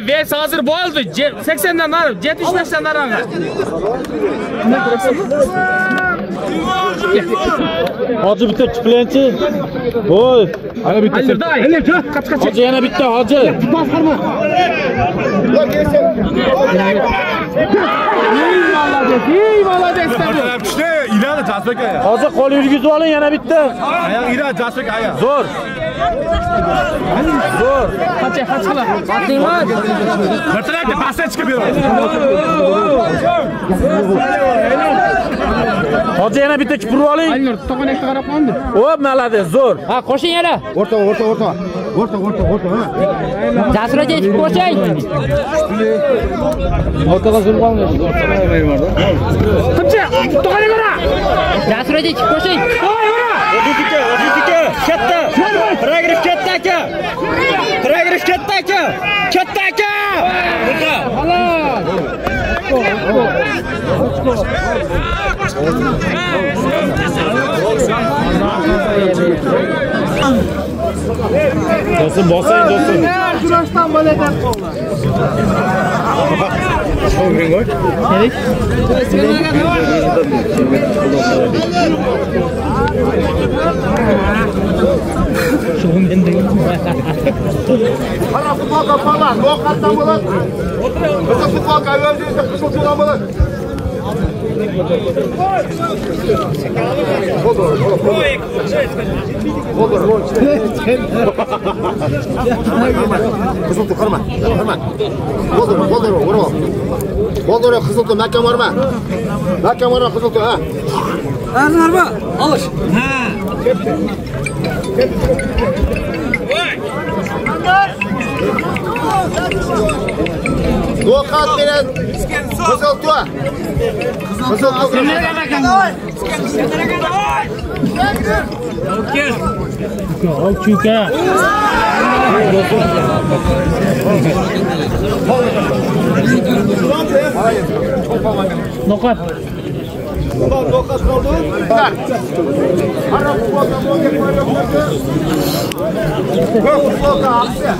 Ves hazır bo'ldi. 80'dan nari, 75'dan nari. Hacı bitti çiftlençi. Oy. Ana bitti. Hacı yana bitti hacı. Basırma. Eyvallah destek. İşte ileride Casbek aya. Hacı kol yürgüzü alın yana bitti. Ayak ileride Casbek aya. Zor. Zor. Kaçala. Batın var. Bertarak da basaya çıkıyor. Hacı yana bitti kipru alın. Aynur to'g'onakka qarab qo'ydi. Hop malades zo'r. Ha, qo'shing yana. Orta. Jasur aka ichib qo'shing. Ortaga zo'r qoldi. Qimcha, to'g'onakka qara. Jasur aka ichib qo'shing. Oditike, katta. Progress katta aka. Progress katta aka. Katta aka. Halol. Dostum bosayın dostum. Kurashdan bo'ladan qoldi. Qara futbol kapalar, noqatdan bo'ladi. Biz futbol kayvamizda qisqacha bo'ladi. Kızıltı kırma. Boldur, kızıltı mahkem var mı? Mahkem var mı kızıltı ha? Ağzın var mı? Alış. Nokat veren kızıltı. Kızıltı. Çuka. Nokat. Nokat oldu. Ara futbolda futbolda aksi.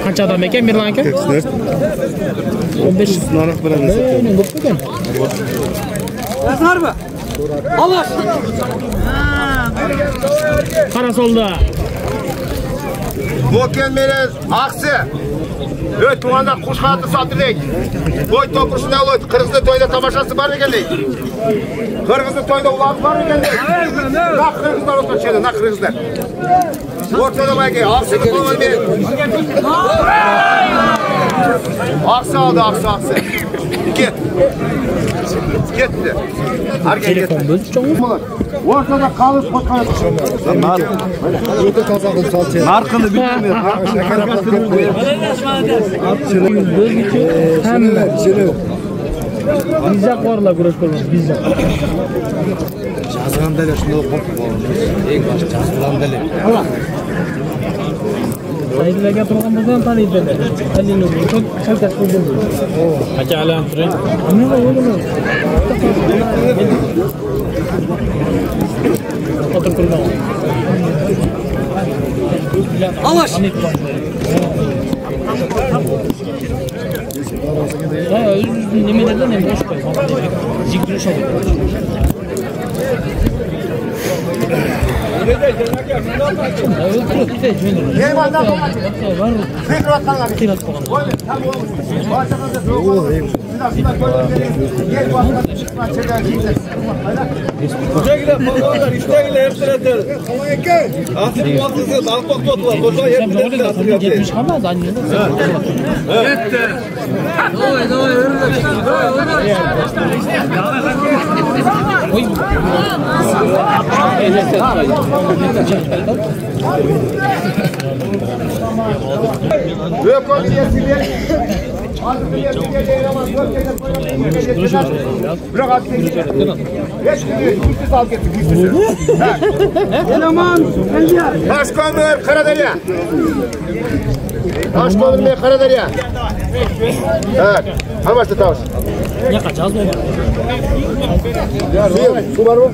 Qancha odam ekan Mirlan aka? 15 narx bilan Ne ko'p ekan. Nazarmi? Allah. Qara solda. Boken menen aksi. Öt tuğanda kuş kanatı satırdık. Boy topuruşuna oluyor. Kırgızlı toyda tamaşası var ekan deydi. Kırgızlı toyda ulan var ekan deydi. Nak Kırgızlar otur şeyde, nak Kırgızlar. Ortada belki aksi falan bir. Aksi aldı, aksi. Git. Gitti. Telefon bölüp çoğun. Ortada kalıp koykan. Narkını bilmiyor. Bizde korla güreş koymuş bizde. Жазған дәле шunu қорқып қалды. Ең башы жазған дәле. Allah. Sayıdlarga turgan bo'lsa taniydi. Alini çok kaltak qo'ydi. Aka alam turing. Nima bo'ldi? Otur turgan. Alaş. Ya nima dedi ne boş qo'y. Zikruş oldu. Taşkömür, Karaderya. Taşkömür ve Karaderya. Evet. Amaçlı tavus. Ne kaçacağız mı? Su var mı?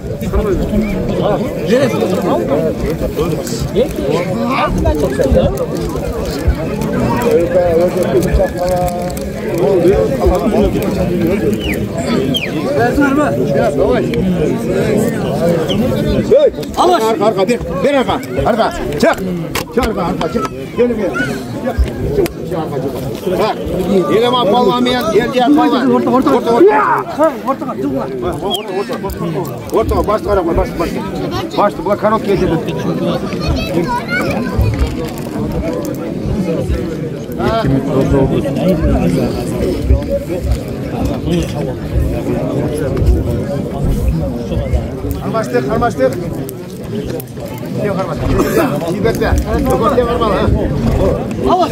Arka, bir arka. Arka. Çık. Çık arka, çık. Gelin bir. Bak. Eleman palvamayan, yer diğer palvan. Orta. Başlı araba, başlı. Başlı, bu kanot geçirdi. Almaştık. İyi bekle. Doktorluğa varmalı ha.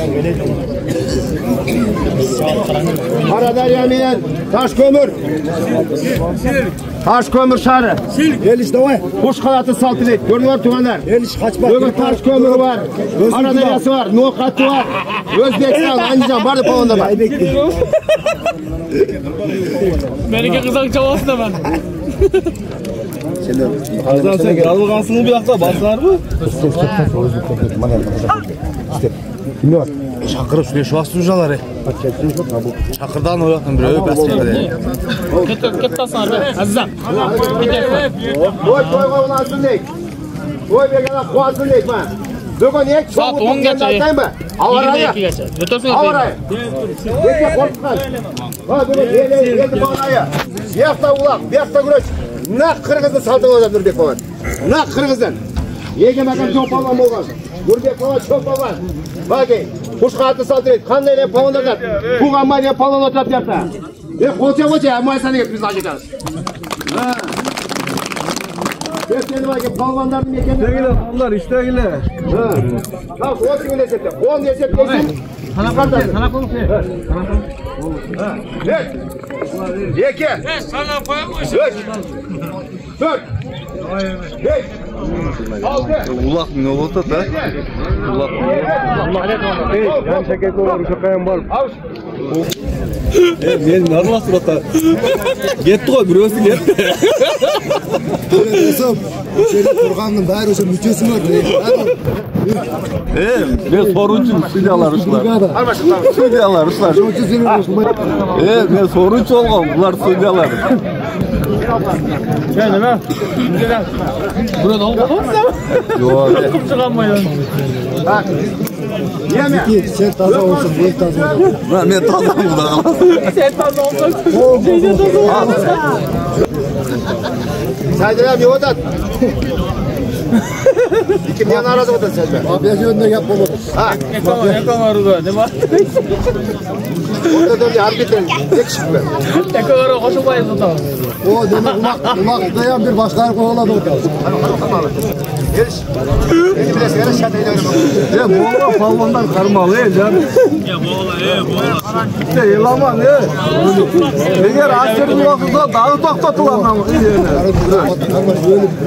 Karaderya'nın Taşkömür şarı. Geliş davay. Kuş kanatı saltılık. Gördüler tuğanlar. Geliş kaçmak. Bugün Taşkömürü var. Karaderya'sı var. Nokatı var. Özbekistan, Andijan, bardı pavanda var. Benimki kızak çavası da ben. Kazan sen algansını bir dakika basar mı? Kim var? Çakırıp şuraya şu astı ucaları. Çakırdan o yakın bir öyle besleyelim. Kettan sana be. Azam. Boy kovulansın deyik. Boy bekala kovasın deyik ben. Bugün ek Saat 10 geçe. Avaraya. 22 geçe. Götürsün. Avaraya. Bekle korkutmaz. Ha dur geldi bağlaya. Bir hafta ulak, bir hafta güreş. Nak Kırgız'ın saltın olacak Nurbek Baban. Nak Kırgız'ın. Yege bakan çok balvan bolgan. Nurbek Baban çok balvan. Bakın. Kuş kanatı saltın et. Kanlı ile pavan otar. Bu gamma ile pavan otar yapta. Koça. Ama sana biz acıkarız. Ha. Besledim bakın palvanların yekeni. İşte onlar işte öyle. Ha. Bak 10 gün esette. 10 eset desin. Sana konuş. Ha. Evet. Yeke. Sana koymuş. 4. 5. 6. Ulak mı ne oldu da? Ulak mı? Ben şeketli olur. Şakayım var. Avuç. Men narla surata. Getdi qo'y, birisi ketdi. Desam, o'sha turganning bari o'sha muchasi bor. Men sorunchi studiyalar ushlar. Studiyalar ushlar. Men sorunchi olgan, bular studiyalar. Sen nima? Burada olmasa? Yo'q. Çıkamayın. Ha. Yeme. Sen toza olsun, ben toza olsun. Men tozam buda qalasın. Sen taze olsun. Sen taze olsun. Saydıram yo'dat. Kim yana arazı otur sen be. Abi yönde yap baba. Ha. Yakamar orada. Ne var? Orada dönüyor harbiden. Tek çıkma. Yakamar koşulmayız o tamam. O demek ulakdayan bir başlar kovaladı o kadar. Geliş. Beni bile sigara şatayla oynama. Boğla palvandan karmalı lan. Ya boğla. İşte yılama ne? Eğer asırın vakıda dağı toktatılan mı?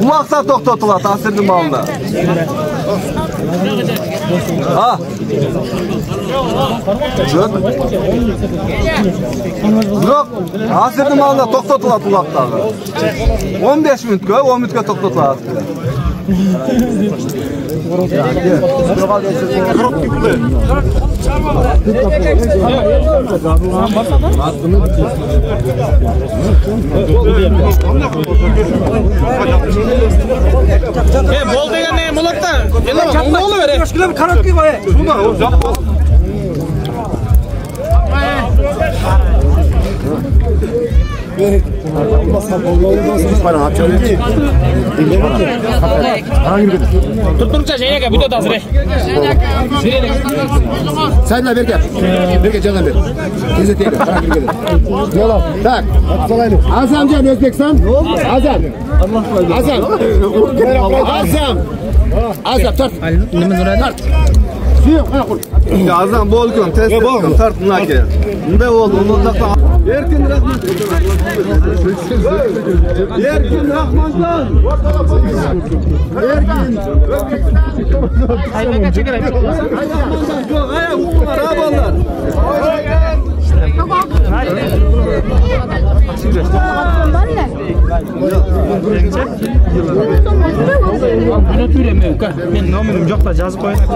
Ulaksa toktatılan asırın malında. Ha. Yok. Asırın malında toktatılan ulaktağı. 15 minutga 10 minutga toktatılan. Bol degan ne Mulat'ta? Ne oluyor böyle? Şuna bir karat gibi ay. Şuna o yapma. Tutturukça şey yaka video tasır. Sen de berke. Berke canım ber. Teyze teyze. Yola. Tak. Azamcan Özbekistan. Azam. Azam. Azam. Azam tart. Tart. Azam bolkun, test ettim, tartın ake. Bunda oldu, ondaktan. Erkin Rahman. Erkin Rahman'dan. Erkin. Hayvanlar çeker ayıp. Yok, ayak hukular, aballar. Buni türemiyor. Men nomerim yo'q da yozib qo'yaman.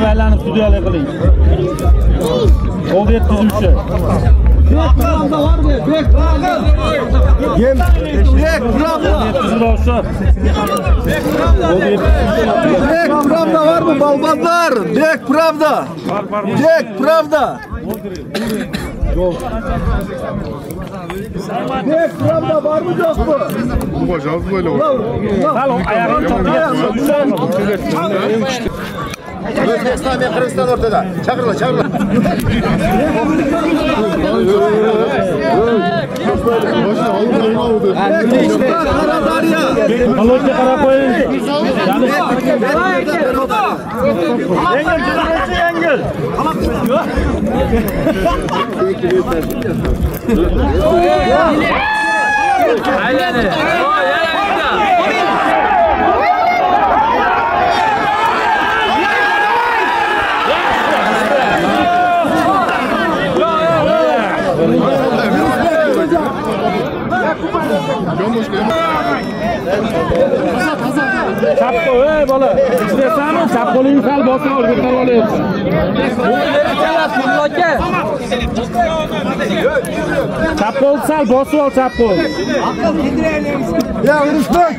Aylanib studiyaga qiling. Oldu yetkazuvchi. Bek Pravda var mı? Bek Pravda. Bek Pravda. Yetkazuvchi. Bek Pravda var mı balbazlar? Bek Pravda. Bek Pravda. Bek Pravda var mı yok mu? Bu bacağız böyle var. Hal ayağını çatıyor. Özbekistan ve Kırgızistan ortada. Çakırla. Karadarya. Alışa kara koyun. Yengil. Aylanı. Çapko, bala. İstesene çapkoluyum sal bosa ol, götür oluyorsun. Çapkol sal, bosa ol çapkol. Ya Rüşbek.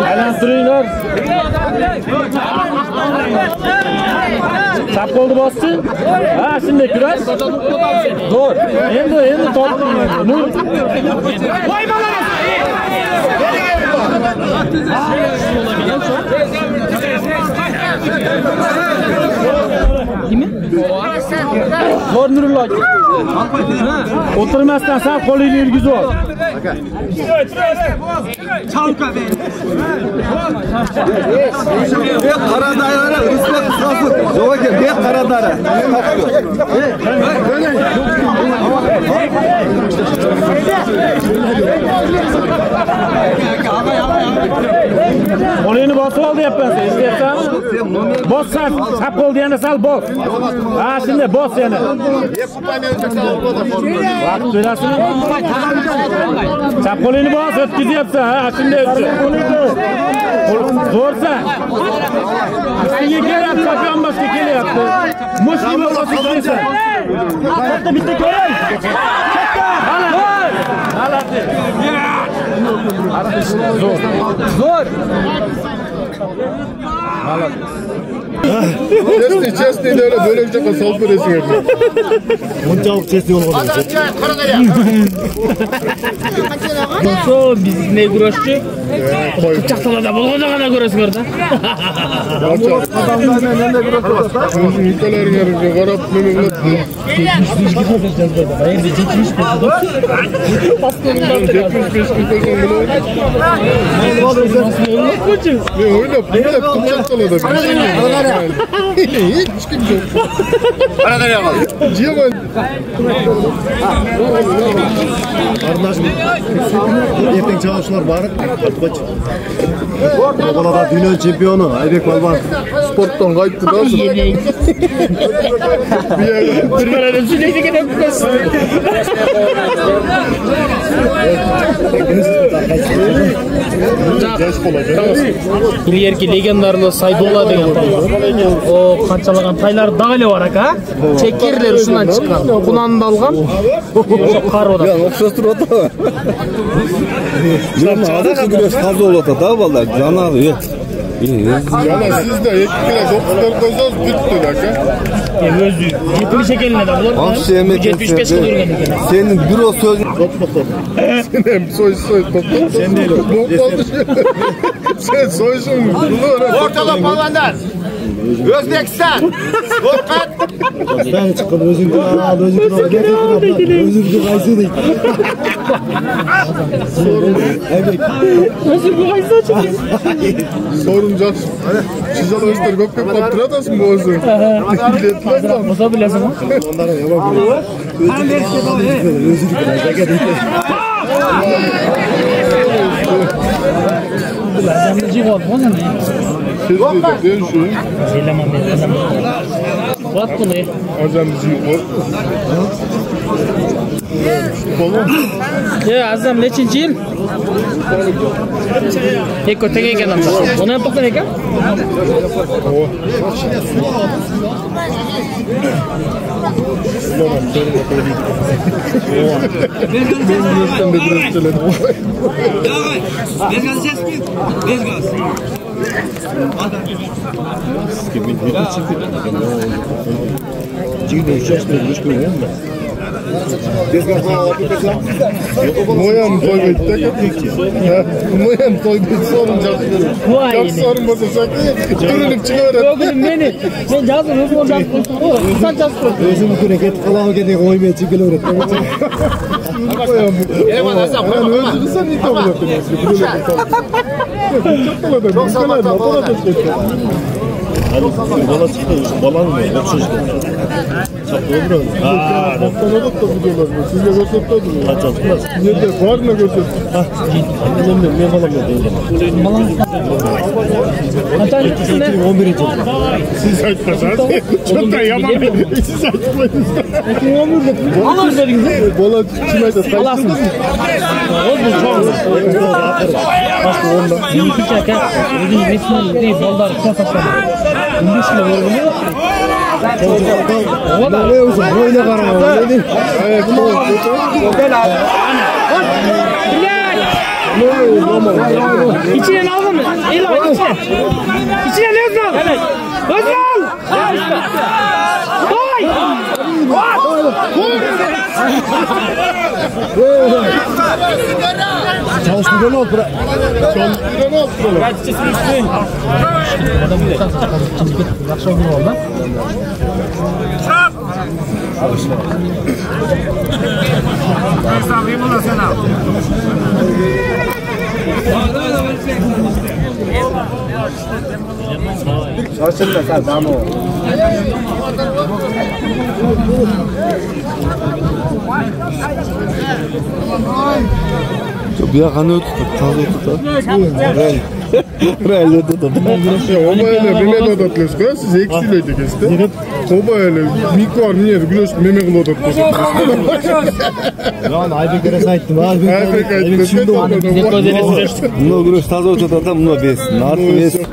Aylantiringlar. Çapkolni bossin. Ha, shunday kurash. Zo'r. Endi tortdim endi. Nur. Voy balalar. Kimi? Zo'r Nurulloh. O'tirmasdan sal qo'lingni yurgizib ol. Bek Karadarya. Rüşbek Safır. Yok ki Bek Karadarya. Qo'lingni bosib ol deyapman sen. Eslayapsanmi? Bos sal. Sap qo'l deganda sal bos. Ha, shunday bos yana. Vaqt berasizmi? Chap qo'lingni bos, o'tkazyapsan. Ha, shunday. Zo'rsan. Ustiga kelyapti, champion boshga kelyapti. Mushkil bosib qo'ysan. Bitta ko'ray. G'alati. Zo'r. Chesni öyle böyle bir şey salp veresin yani. Bunçalık chesni olmadı. Adamca Karadarya. So biz ne kurashchi? Qıçaqtalada bo'lganda qana ko'rasizlar da. Adamlar ne görüyorsun? Sizin ülkelerin yarışı garap memleket. 75 gün olacağız burada. Hayır 75 peso. Pastanından 75 gün peşin bunu. Ne öyle Kıçaqtalada. Hiç kimse yok. Karadarya var. Cihan. Kardeşim. Erten çalışmalar var. Orada dünya şampiyonu Aybek Balban. Sporttan kayıttı da. bir bana sürekli gidip bir yerki legendarlı Saydolla degan o qanchalagan taylar dağlı var aka. Çekirler şundan çıkan. Kunanda algan. Şu karoda. Ya okşastır o da. Canım ağzı güneş fazla olata da vallahi canı evet. Yana siz de iki kere doktor koysanız bitti dakika. Özü 70 şekeline de bular. Akşam yemek 75 kilo yürüyen. Senin büro sözün Sen soy toplam. Sen değil o. Sen soysun. Ortada Palandar. Özbekistan. Volkan. Ben çıktım özümden al, özümden al. Özümden kaysı değil. Özümden kaysı açıyor. Sorunca siz alıştır köpek patlatasın bu özü. Masa bilesin. Onlara yapabilir. Özümden Lazım cık oldu mu sen? Ben şu Zelamam ben. What bunu? azam cık Ya azam nechinchi yil? Eko tege ekan ham. Buni ham to'qson ekan? Moyam toyda Moyam toyda sorunca Vay. sormasa sakın türünüp çıkıyor. Yok meni. Ben yazdım özüm ondan. Sen yazsın. Özümden küreket kalağı kendine koymaya çıkılı öğret. Ben özünü sen iyi kabul ettin. Çok sabahta bana. Bala çıktı, balan mı? Yok çocuklar. Çapta olur mu? Haa. Baktanadık da biliyorlar. Siz de gösterttiniz. Kaç yaptılar? Nerede? Var mı gösterttiniz? Ne balan mı? Kaçan gitsin 11. Siz açmasanız. Çok da yaman. Siz açmadınız. Allah verdiniz. Bola çimeyde Alasın. O bu çok. Yürüyüş çeker. Ödün resmi değil. Boldar kafasına. İngiliz ile vuruluyor. O da. Ne olsun? Böyle karama. Evet. İçine aldın mı? İyi lan içine. İçine ne yazın? Evet. Özal! Koy! Çalışmıyor ne oldu? Çalışmıyor ne oldu? Yaxşı oldu orada. Çalışın da sen tamam ol. Bir yakını tutup, taze tutup. Real tutup. O böyle meme dodatlıyoruz. Siz eksileydik işte. O böyle mik var niye? Güneş meme dodatlıyoruz. Lan Aybek'e sayttım abi. Aybek ayıttı. Şimdi oldu. Bunu güreş taze tutup, bunu besin. Artık besin.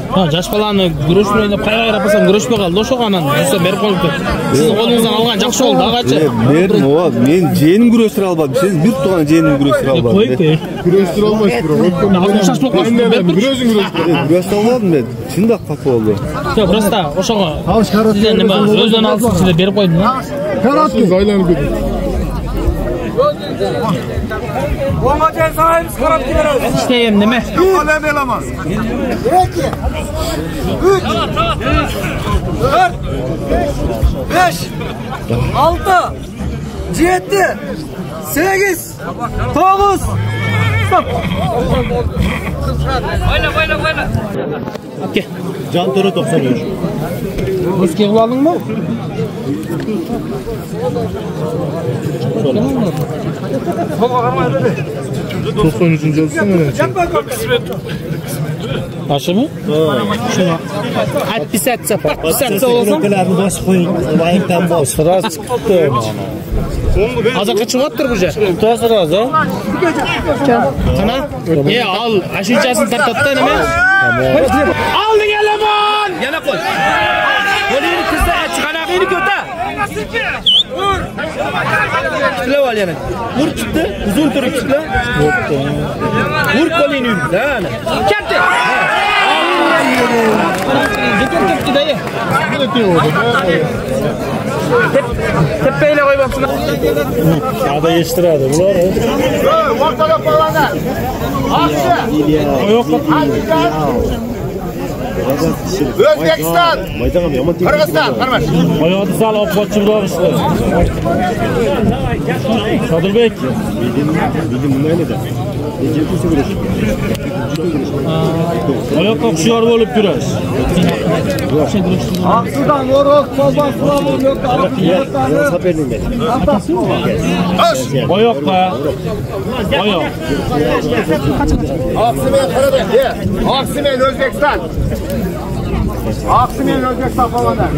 Ha, жаш баланы күрөш менен деп кайга карапасам күрөшпөй калды ошого анан жүрсө берип коюпту. Сиздин колуңуздан алган жакшы болду агачы. Бердим ооба, мен жээним күрөштүрө албадым. Сиз бир тууган жээним күрөштүрө албадым. Коюп. Güreştir olmaz bro. Алтын шаш болуп калыптыр. Güreşin güreştir. Күрөштүрө албадым мен. Чындап капа болду. Жок, просто ошого сизден неме өзүнөн алсын сизде берип койдум да. Siz aylanıp gidin. Olmacan sahibimiz karab gidiyoruz. İşteyim neme? Yok öyle belemez. 2, 3, 4, 5, 6, 7, 8, 9. Stop. Gel. Can Toro 93. Eski kullandın mı? Toplan üçüncü olsun mu? Aşı mı? Şuna. 50 separ. 50 olsun. Kılarını başı koyun. Vahimden boş. Sıra çıktı. Azakı çıkmattır bu je. Tuta sıra da. Kana? Ya al. Aşıncasını tartattı neme? Aldın eleman. Yana koy. Kolini kızda çıkanağını köte. Vur. Çıkla var yana. Vur çıktı. Uzun turu çıktı. Vur kolini yürü. Lan. Kerti. Dikkat tepki dayı. Tepeyle koy baksana. Sağda geçtir abi. Bunlar o. Ortada falanlar. Aksi. Yok. O'zbekiston. Qirg'iziston, qarmash. Oyog'ini sal olib qochibroq ishlar. Sodirbek. Oyoqqa hushyor bo'lib yurash. Aqsidan o'roq, qolban sulamon yo'q. Oyoqqa. Oyoq. Aqsimen qarabek. Aqsimen O'zbekiston. Aqsimen O'zbekiston polvonlar.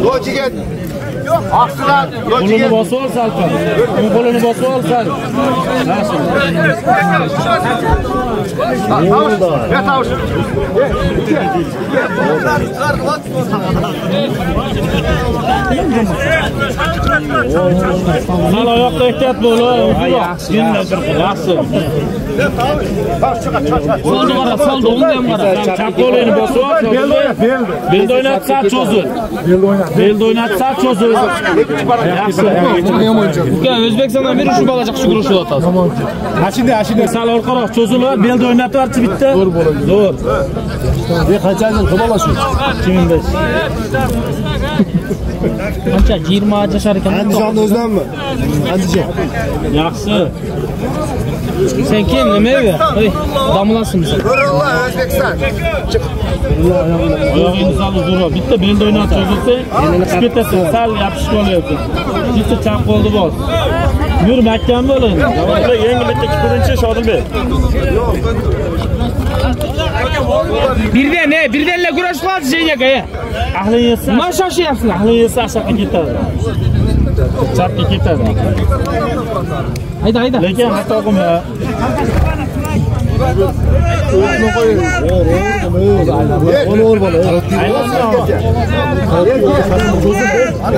Lojiget. Aqsidan Qo'lini bosib ol salqin. Qo'lini bosib ol sal. Sal oyoqda ehtiyot bo'l. Yaxshi. Solda qara, solda o'ngga ham qara. Chap qo'lini bosib ol. Belda o'ynat, sal cho'zil. Belda o'ynat, sal cho'zil. Yaxshi. Uka, O'zbekistondan beri shu bola chiqib urush o'tadi. Ashida sal orqaroq cho'zilib, belda o'ynatib bitta. Zo'r. Qanchalik qilmoqchi? 2005. Qancha 20 yashar ekan. Andijonda o'zdanmi? Andijon. Yaxshi. Sen kim nima edi? Ey, damlasin sen. Nurullo O'zbekiston. Oyog'ingni sal zo'rroq. Bitta belda o'ynatib cho'zilsang, chiqib ketasan, sal yopishib qolyapti. Bitta chap qo'lni bos. Yur, mahkam bo'ling. Yengillikdagi birinchi Shodilbek. Birdenle kurash qiladi senga. Ahling yesa. Nima shoshyapsiz? Ahling yesa aşağı ketadi. Chapga ketadi. Hayda. Lekin xato qilma.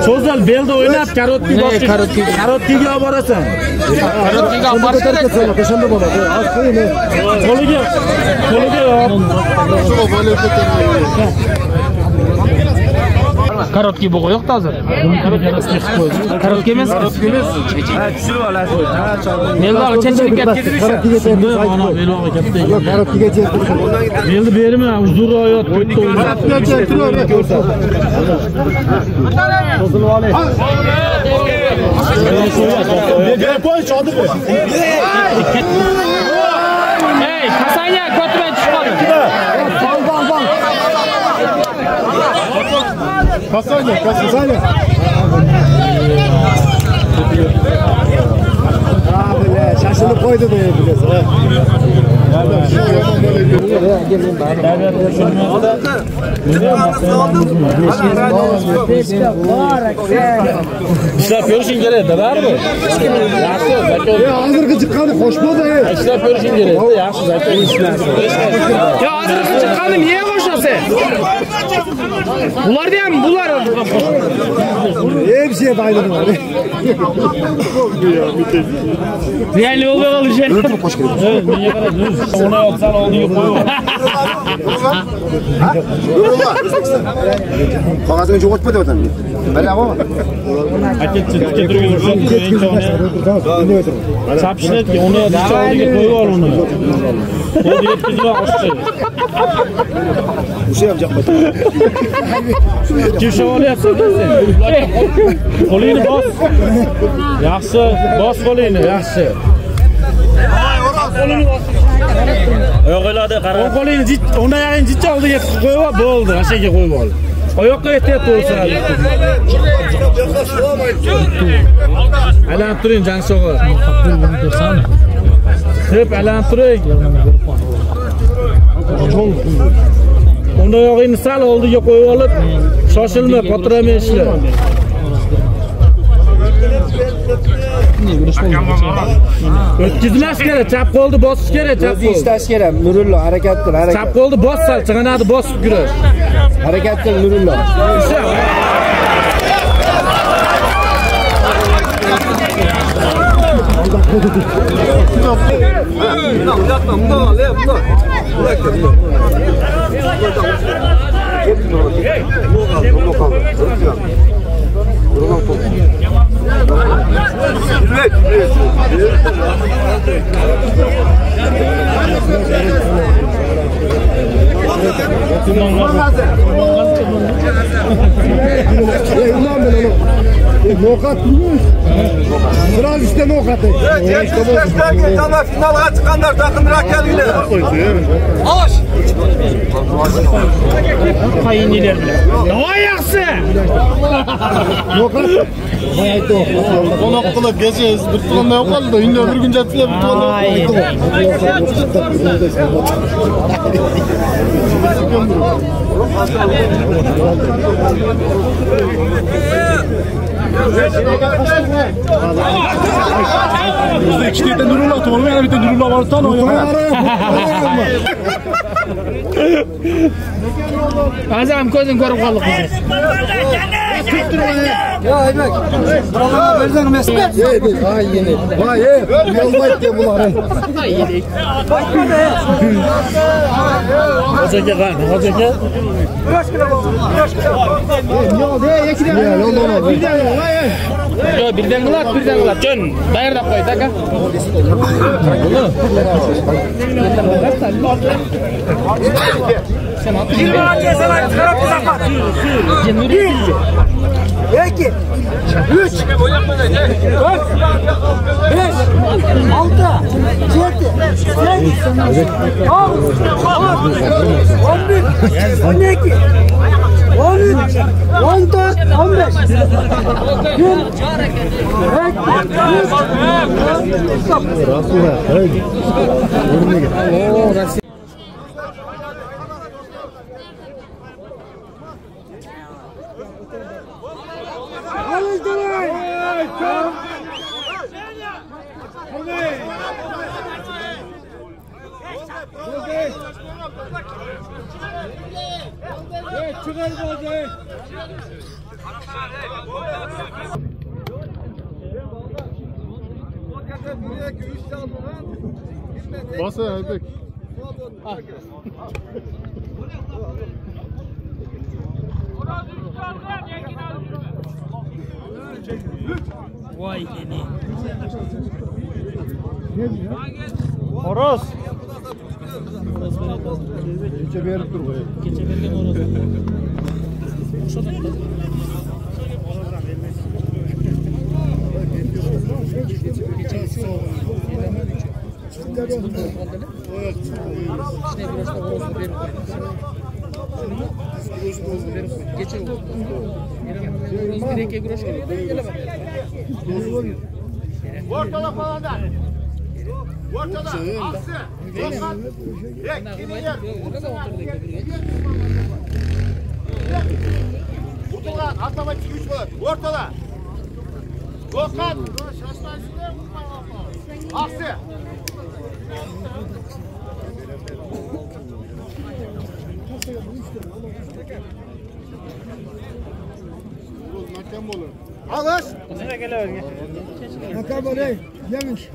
Cho'zil belda o'ynab karotki boshqa karotkiga olib borasan. Karotkiga olib borish kerak. O'shanda bo'ladi. Qo'liga Karotki bo'g'i yo'q hozir. Karotki emas. Ha, tushirib olasiz. Melda chenchilik ketkizishsa. Ana belog'i katta ekan. Karotkiga chertib. Belda berma, uzun oyot bitta o'ynab. Ko'rsat. Qo'zilib oling. Qo'y chodir. Ey, Hasanya ko'tmay chiqadi. Bang. Kasanya. Şaşılıp koydu da biliyorsun. İşlep görüşün gerek de var mı? Hazır çıkanı hoş mu da? İşlep görüşün gerek de yaxşı zaten işler. Ya hazır çıkanı niye koşasın? Bunlar diye mi? Bunlar. Hepsiye bayılır var. Yani yol alacak. Evet, niye kadar düz? Ona yoksan olduğu koyu. Nurullo O'zbekiston. Qog'ozini yo'qotma deyapman. Bilaman. Aketga turgan Sapishnet ki onu yatışa oldiga qo'yib ol uni. Qo'lni yetkizib ochdi. O'sha ham jaqmat. Kim olyapsan sen? Qo'lingni bos. Yaxshi, bos qo'lingni, yaxshi. Oyoqlarga qara. Qo'lingni uni oyog'ini jicha oldiga qo'yib ol, bo'ldi, ashaga qo'yib ol. Oyoqqa ehtiyot bo'lsa. Aylanib turing Jansog'i. Hep aylanib turing. Uni oyog'ini sal oldiga qo'yib olib, shoshilma, potiramay ishla. O'tkizmas kerak, chap qo'lni bosish kerak, chap qo'lni. İstash kerak, Nurullo harakat qil, harakat. Chap qo'lni bos, sal chig'anadi bosib yurash. Harakat qil Nurullo. Nokat mı? Sıra işte nokatı. Tamam finalga çıkanlar takımrak geldiler. Alış. Kayınlar bile. Davay yaksı. Nokat. Konak kılıp geçeceğiz. Bir tuğanda yok oldu. Şimdi öbür gün catıya bir tuğanda yok oldu. Bizde iki tane nurullah oğlum yani bir tane nurullah var tan o ya. Azam gözün görüp kaldık biz. Ya Emek. Buralara versen mesela. Yedi. Vay yeni. Vay ye. Yolmayıp diye bunları. Hocaya kan, hocaya. Yo birden kılar. Can, bayır da koy taka. Sen at. 20 hadiye sana çıkarıp zapat. 2 3 4 5 6 7 8 10 11 12 13 14 15 Basa Aybek. Vay yeni. Horoz. Gece verip dur buraya. Geçe vergen horoz. Geçe oldu. Bir iki groş geliyor. Ortada falan da. Ortada. Aksı. Volkan. Kimin yer? Kurtulgan. Atlama çıkış var. Ortada. Volkan. Aksı. Alış. Nereye geliyor? Hakan böyle yemiş.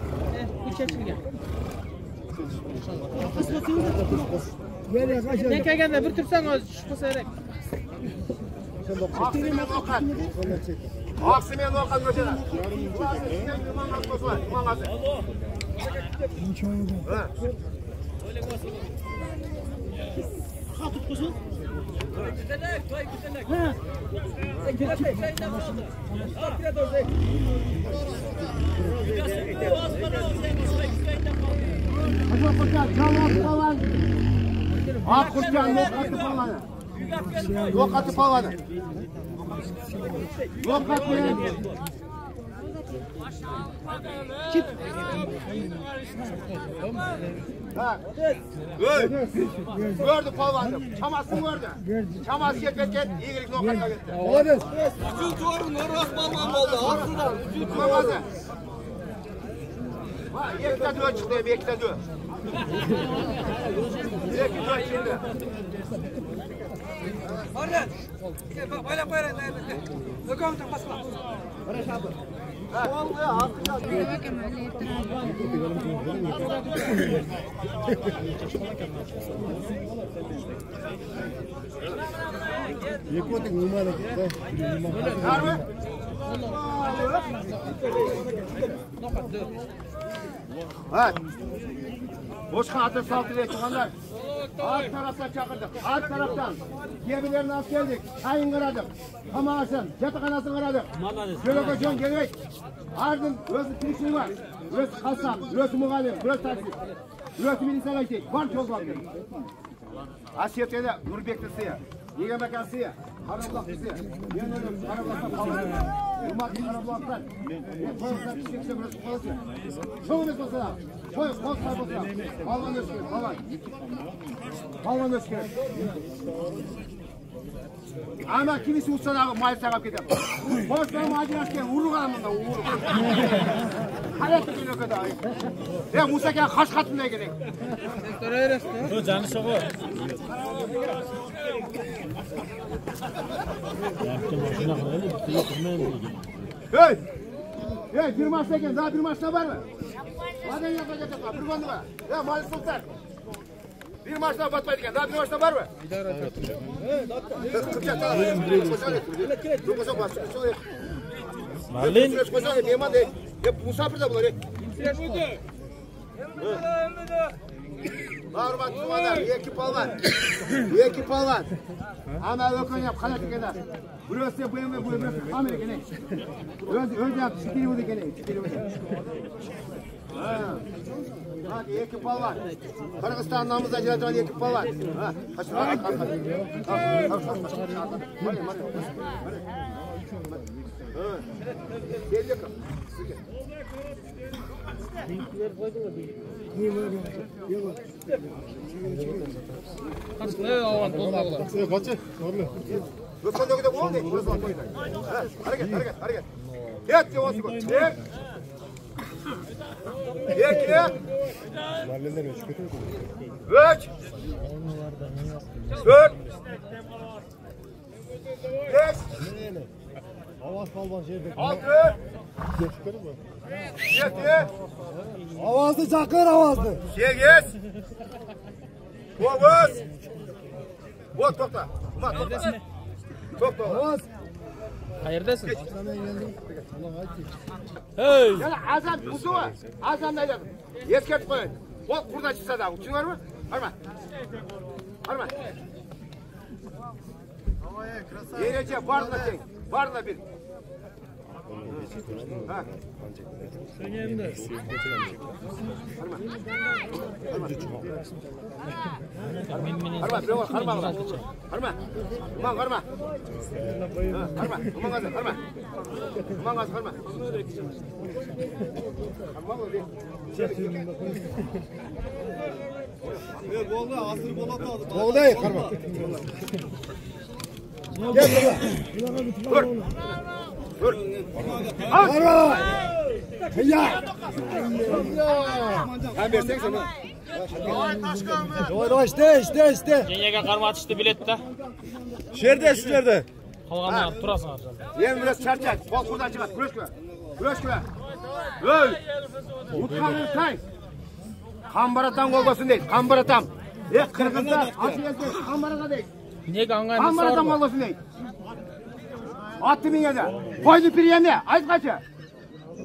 Gel yaklaşalım. Ne kegende bir türsen o şu seyrek. Aksı men Volkan. Aksı men Volkan göçer. Akkurtcan lokatı palanı. Lokatı palanı. Lokatı palanı. Çık. Gördü palanı. Çamasını gördü. Çaması yetmezken iyilik lokatına gitti. Hadi. Bütün doğru Noros balman oldu. Aslında bütün Olmadı. Yekten dön çıktı, yekten dön. Yekten dön şimdi. Orada. Böyle böyle. Bakalım basma. Oldu ya. Harbi? Evet. Boşka atır saltı çıkanlar. Alt taraftan çakırdık. Alt taraftan. Gemilerini alıp geldik. Kayın kıradık. Kamaşın. Yatıkanasını kıradık. Şöyle koşuyorsun gelmek. Ardın özü kirişliği var. Özü kasap. Özü mugallim. Özü taksi. Özü milisan ayçek. Var çok var. Asiyetede Nurbek'lisi. Yegemekası. Karabulaklısı. Yenelim. Karabulak'tan kalır. Yılmak Karabulak'tan. Koyuklar çiçekse burası koyusu. Çoğumuz basına. Koy basına. Balvan özgür. Balvan. Balvan özgür. Ama kimisi ustana mayıp sakap gider. Koşlar macirasken uğurlu kalamında uğurlu. Hayatta geliyor kadar. Ya Musa gel kaç katına gerek. Bu canı şoku. Hey! Hey bir maçtayken daha bir maçta var mı? Madem yapacak bir bandı var. Ya Mali Sultan. Bir maçta batmayken daha bir maçta var mı? Malin. Musafir de bunlar. Bağırma tutmalar, iki palvan. Ama ökün yap, kalat kadar. Burası bu emre, burası kamera gene. Önce yap, sikiri bu da gene. Hadi iki palvan. Kırgızistan namızda cilatan iki palvan. Kaçın, Gel yakın. Kaçı? Lütfen döküde bu oldu. Hareket. Yet diyor olsun. Yet. Üç. Dört. Beş. Avaz kalmaz şeyde. Altı. Yedi. Avazlı çakır avazlı. Sekiz. Dokuz. Tokta. Tokta. Avaz. Hayırdasın? Hey! Yani azam kuzu var. Azam da yapın. Eskert koyun. Bak buradan çıksa da. Uçun var mı? Var mı? Yerece var da sen. Var da bir. Ha. Sen yerinde. Boğday karma. Gel baba. Dur. Karma. Ya. Ben versek sana. Doğru işte. Yengege karma atıştı bilette. Şerde. Kalganlar turasın aracağım. Yem biraz çarçak. Kol buradan çıkart. Güreş güre. Öl. Utkanın say. Kambaratan kolbasın değil. Kambaratam. Kırgızlar. Asiyet değil. Kambarata değil. Niye kangan Kambaratam kolbasın değil. Attı bin yerde. Koydu bir yerine. Ayız kaçı.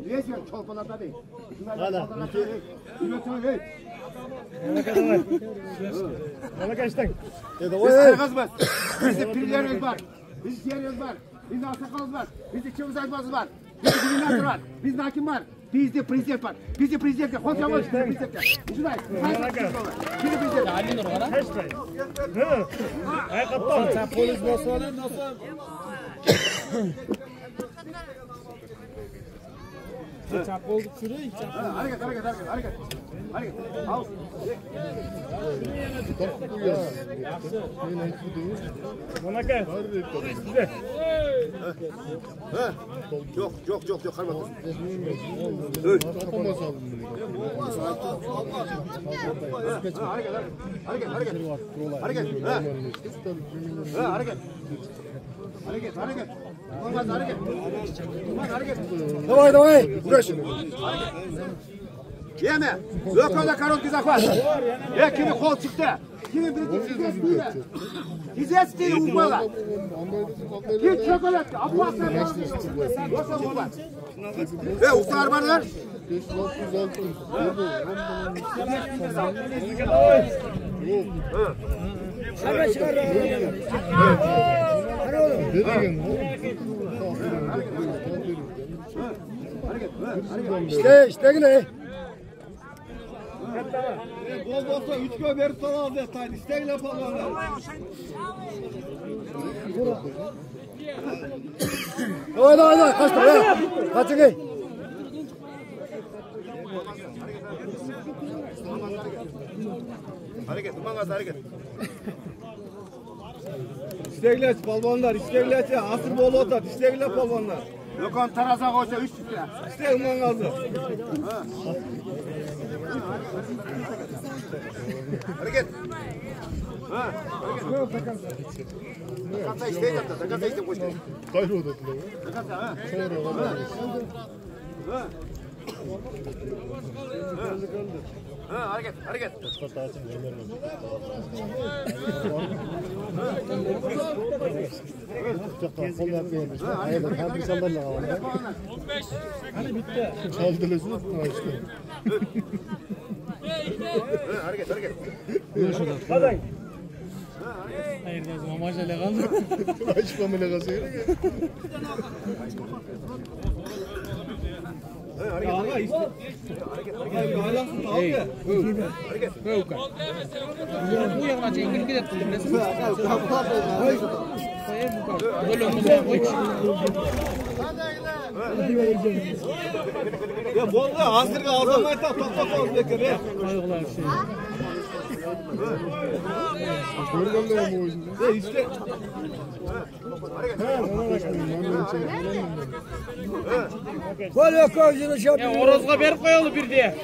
Niye sen çolpanlarda değil. Hala. Bana kaçtın. Biz kırgızmız. Bizde pirlerimiz var. Bizde yerimiz var. Bizde asakalımız var. Bizde çömüz ayızmamız var. Bizde bilimler var. Bizde hakim var. Bizde prezident var. Bizde prezident var. Konuşalım işte prezident var. Şurada. Bizde prezident var. Ali Nur var ha? Sen polis basmanı nasıl? Çap olduk şuraya. Hareket. Al. Bana gel. Yok. Karma. Hareket. Давай. Güreş. Yeme. Ökölde karotkı zakvat. Kimi kol çıktı. Kimi birinci Dizesi değil uğurlar. Kim çökelet. Abbaslar. Yoksa uğurlar. Uçlar varlar. İşte ne? Bol bolsa 3 köy verip sana alacağız. İsteyle falan. Hadi kaçma ya. Kaçın gel. Hareket, duman hareket. İstekler palvanlar, istekler asır bol otar, istekler palvanlar. Gökhan taraza koysa 3 lira. İstek mangalda. Hareket. Ha. Takasa isteği yaptı. Takasa isteği koştu. Gayrı odadılar. Takasa ha. Ha, hareket. Kol yapıyor. Hem insanlarla havalı. Hani bitti. Çaldırılsın işte. Hareket. Hadi. Hayır da zaman maçla kaldı. Açma mı legası yere gel. Bu yana çekil gidip bilirsin. Golümüze koy. Ya bolga asırga aldamayta toptak ol bekle. Ayıklar şey. Oradan da mı oyuncu? İşte Gol yok gözünü şey Ya orozga berip koyalı bir diye.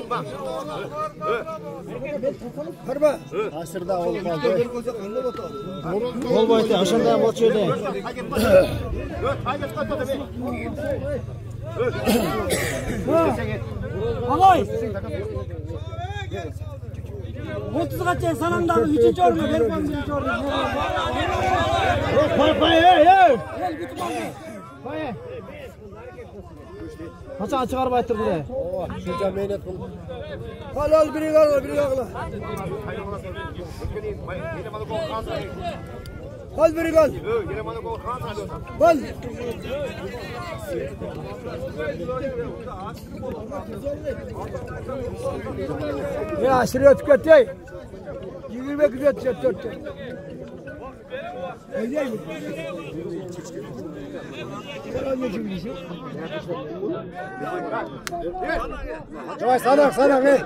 Kırma. Asırda ol kaldı. Gol boyutu aşağıda moçuydu. Alay. 30 kaçın sanamdan 3. orma ver ben 1. orma. Hey. Kaçan çıkarıp aytır buraya. Şunca meynet kıl. Halal biri kalma biri kalma. Hal biri kal. Hal. Ya şuraya tüketti. 20 güzel tüketti. Yavaş sana he.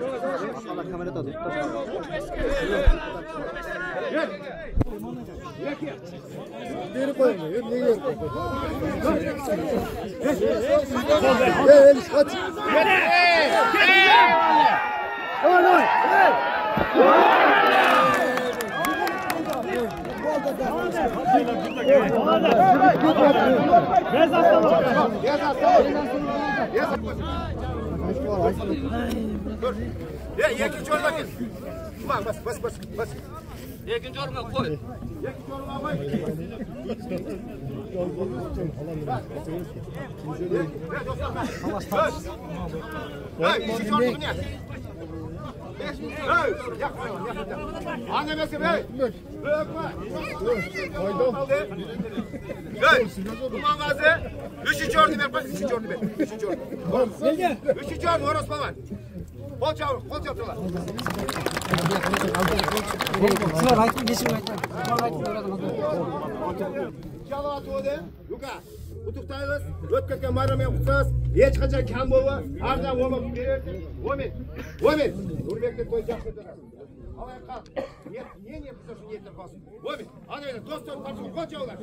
Geri koyun. Gel kaç. Ya ikinci orma gel. Bas. ikinci orma koy. Annemesi bey. Duman gazı. 3. ordu ver. 3. ordu ver. 3. ordu orası var. Kol çaptılar. Sıra haydi geçin haydi. Çalat oldu. Yuka. Utuktayız. Ötketken bayramı yapacağız. Hiç kaçan kam bolu. Arda olmak verirsin. Omin. Nurbek'te koyacak kadar. Havaya kalk. Niye yapıyorsun niyetler kalsın? Omin. Hadi öyle. Dostlar karşı kol çağlar.